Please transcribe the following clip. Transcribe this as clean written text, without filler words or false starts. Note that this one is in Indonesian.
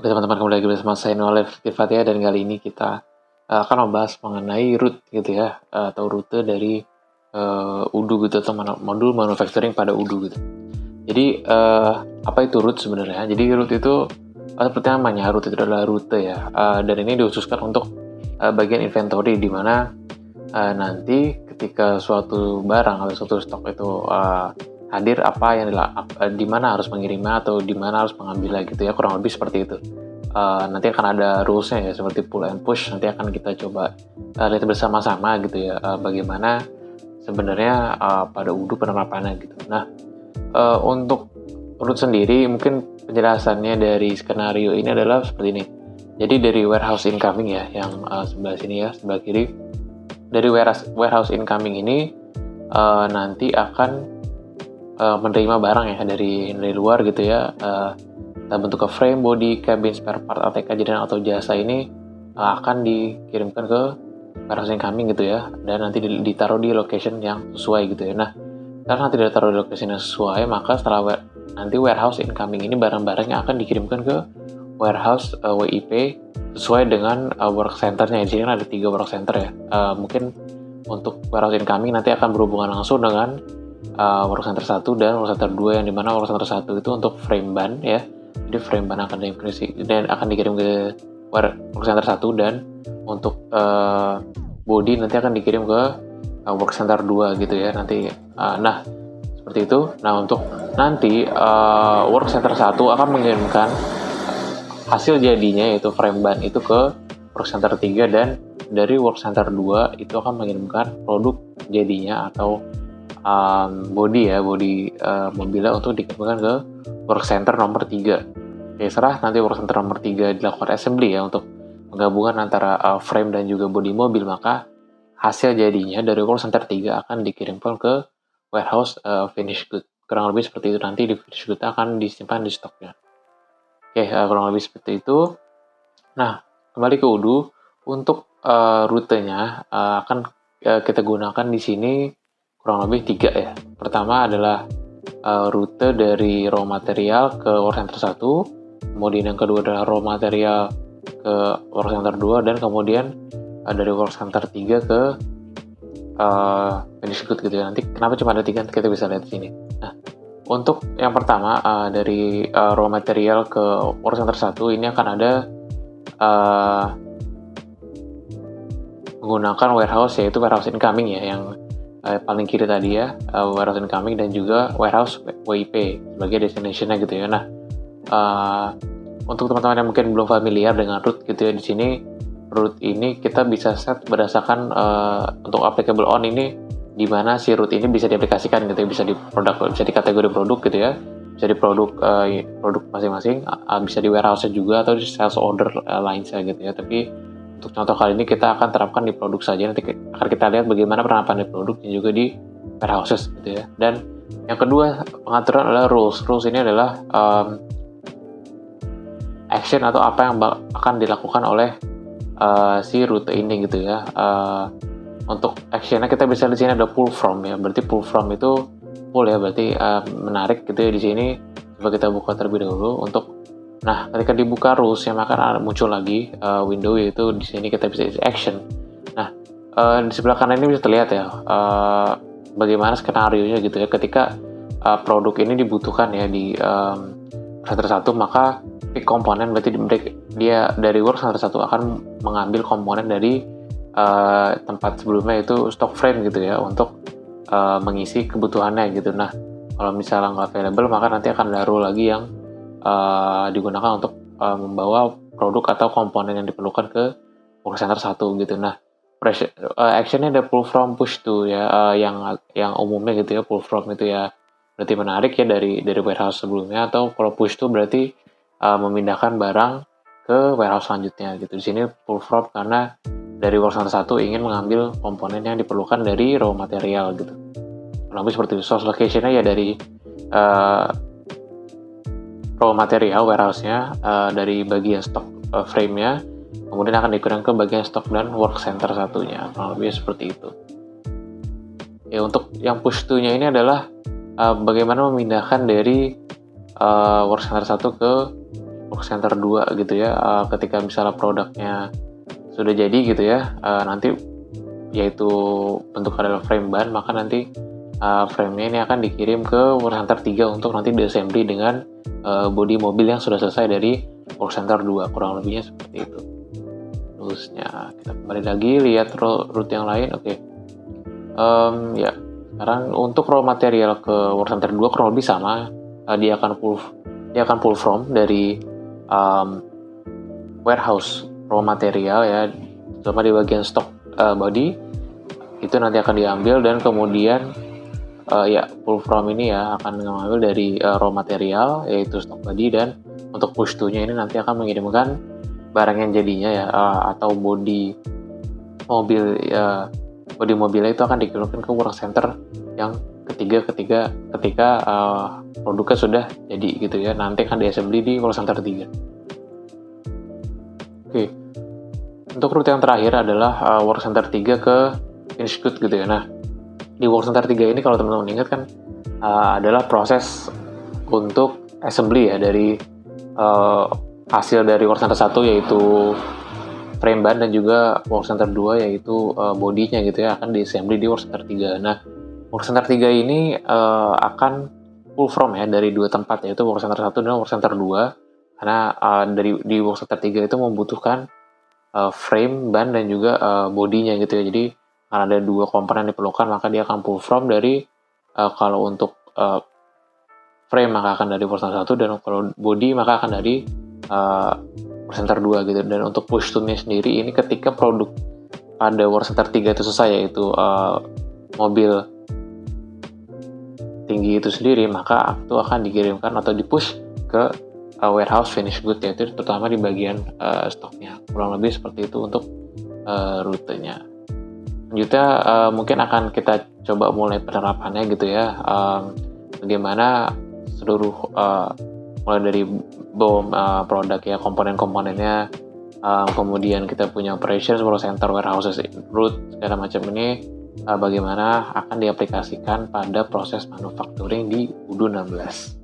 Oke teman-teman, kembali lagi bersama saya Noel Fatia, dan kali ini kita akan membahas mengenai route gitu ya, atau rute dari UDU gitu, atau modul manufacturing pada UDU gitu. Jadi apa itu route sebenarnya? Jadi route itu seperti namanya, route itu adalah rute ya, dan ini dikhususkan untuk bagian inventory, di mana nanti ketika suatu barang atau suatu stok itu hadir, apa yang di mana harus mengirimnya atau di mana harus mengambilnya gitu ya, kurang lebih seperti itu. Nanti akan ada rulesnya ya, seperti pull and push. Nanti akan kita coba lihat bersama-sama gitu ya, bagaimana sebenarnya pada UDU penerapannya gitu. Nah, untuk root sendiri mungkin penjelasannya dari skenario ini adalah seperti ini. Jadi dari warehouse incoming ya, yang sebelah sini ya, sebelah kiri. Dari warehouse incoming ini nanti akan menerima barang ya dari luar gitu ya, dalam bentuk frame, body, cabin, spare part, ATK, jadian atau jasa. Ini akan dikirimkan ke warehouse incoming gitu ya, dan nanti ditaruh di location yang sesuai gitu ya. Nah, karena nanti ditaruh di location yang sesuai, maka setelah nanti warehouse incoming ini barang-barang yang akan dikirimkan ke warehouse WIP sesuai dengan work centernya. Di sini kan ada 3 work center ya. Mungkin untuk warehouse incoming nanti akan berhubungan langsung dengan work center 1 dan work center 2, yang dimana work center 1 itu untuk frame ban ya. Jadi frame ban akan dikirim ke work center 1, dan untuk body nanti akan dikirim ke work center 2 gitu ya nanti. Nah, seperti itu. Nah, untuk nanti work center 1 akan mengirimkan hasil jadinya, yaitu frame ban itu ke work center 3, dan dari work center 2 itu akan mengirimkan produk jadinya atau body mobilnya untuk dikirimkan ke work center nomor 3. Oke, setelah nanti work center nomor 3 dilakukan assembly ya, untuk penggabungan antara frame dan juga body mobil, maka hasil jadinya dari work center 3 akan dikirimkan ke warehouse finish good. Kurang lebih seperti itu. Nanti di finish good akan disimpan di stoknya. Oke, kurang lebih seperti itu. Nah, kembali ke UDU. Untuk rutenya akan kita gunakan di sini kurang lebih 3 ya. Pertama adalah rute dari raw material ke work center 1, kemudian yang kedua adalah raw material ke work center 2, dan kemudian dari work center 3 ke finish good gitu ya. Nanti kenapa cuma ada 3, kita bisa lihat di sini. Nah, untuk yang pertama dari raw material ke work center 1 ini akan ada menggunakan warehouse, yaitu warehouse incoming ya, yang paling kiri tadi ya, warehouse incoming, dan juga warehouse WIP sebagai destination-nya gitu ya. Nah, untuk teman-teman yang mungkin belum familiar dengan route gitu ya, di sini route ini kita bisa set berdasarkan untuk applicable on ini, di mana si route ini bisa diaplikasikan gitu ya, bisa di produk, bisa di kategori produk gitu ya, bisa di produk masing-masing, bisa di warehouse juga atau di sales order lainnya gitu ya. Tapi untuk contoh kali ini kita akan terapkan di produk saja. Nanti akan kita lihat bagaimana penerapan di produk dan juga di warehouses gitu ya. Dan yang kedua pengaturan adalah rules. Rules ini adalah action atau apa yang akan dilakukan oleh si rute ini gitu ya. Untuk actionnya kita bisa di sini ada pull from ya. Berarti pull from itu pull ya, berarti menarik gitu ya di sini. Coba kita buka terlebih dahulu. Nah, ketika dibuka rules, yang akan muncul lagi window, yaitu di sini kita bisa isi action. Nah, di sebelah kanan ini bisa terlihat ya bagaimana skenario-nya gitu ya. Ketika produk ini dibutuhkan ya di center 1, maka pick komponen, berarti dia dari work center 1 akan mengambil komponen dari tempat sebelumnya, itu stock frame gitu ya, untuk mengisi kebutuhannya gitu. Nah, kalau misalnya nggak available, maka nanti akan ada rule lagi yang digunakan untuk membawa produk atau komponen yang diperlukan ke work center 1 gitu. Nah, actionnya ada pull from, push to ya, yang umumnya gitu ya. Pull from itu ya berarti menarik ya dari warehouse sebelumnya, atau kalau push to berarti memindahkan barang ke warehouse selanjutnya gitu. Di sini pull from karena dari work center 1 ingin mengambil komponen yang diperlukan dari raw material gitu. Lebih seperti itu. Source location-nya ya dari raw material warehouse-nya, dari bagian stok frame-nya, kemudian akan dikirim ke bagian stok dan work center satunya. Kurang lebih seperti itu. Ya, untuk yang push to-nya ini adalah bagaimana memindahkan dari work center 1 ke work center 2 gitu ya. Ketika misalnya produknya sudah jadi gitu ya, nanti yaitu bentuk adalah frame ban, maka nanti frame-nya ini akan dikirim ke work center 3 untuk nanti diassembly dengan bodi mobil yang sudah selesai dari work center 2, kurang lebihnya seperti itu. Terusnya kita kembali lagi lihat route yang lain. Oke. Ya, sekarang untuk raw material ke work center 2 kurang lebih sama. Dia akan pull from dari warehouse raw material ya, terutama di bagian stock body itu nanti akan diambil, dan kemudian pull from ini ya akan mengambil dari raw material yaitu stock body, dan untuk push to-nya ini nanti akan mengirimkan barang yang jadinya ya, atau body mobilnya itu akan dikirimkan ke work center yang ketika produknya sudah jadi gitu ya, nanti akan diassembly di work center 3. Oke. Untuk rute yang terakhir adalah work center 3 ke finished good gitu ya. Nah, di work center 3 ini kalau teman-teman ingat kan adalah proses untuk assembly ya dari hasil dari work center 1 yaitu frame ban, dan juga work center 2 yaitu bodinya gitu ya, akan diassembly di work center 3. Nah, work center 3 ini akan pull from ya dari dua tempat, yaitu work center 1 dan work center 2, karena di work center 3 itu membutuhkan frame ban dan juga bodinya gitu ya. Jadi karena ada dua komponen yang diperlukan, maka dia akan pull from dari kalau untuk frame maka akan dari work center 1, dan kalau body maka akan dari work center 2 gitu. Dan untuk push to-nya sendiri ini ketika produk pada work center 3 itu selesai, yaitu mobil tinggi itu sendiri, maka itu akan dikirimkan atau dipush ke warehouse finish good, yaitu terutama di bagian stoknya. Kurang lebih seperti itu untuk rutenya. Selanjutnya mungkin akan kita coba mulai penerapannya gitu ya, bagaimana seluruh mulai dari BOM produk ya, komponen-komponennya, kemudian kita punya operations, process center, warehouses, route, segala macam ini bagaimana akan diaplikasikan pada proses manufacturing di UDU 16.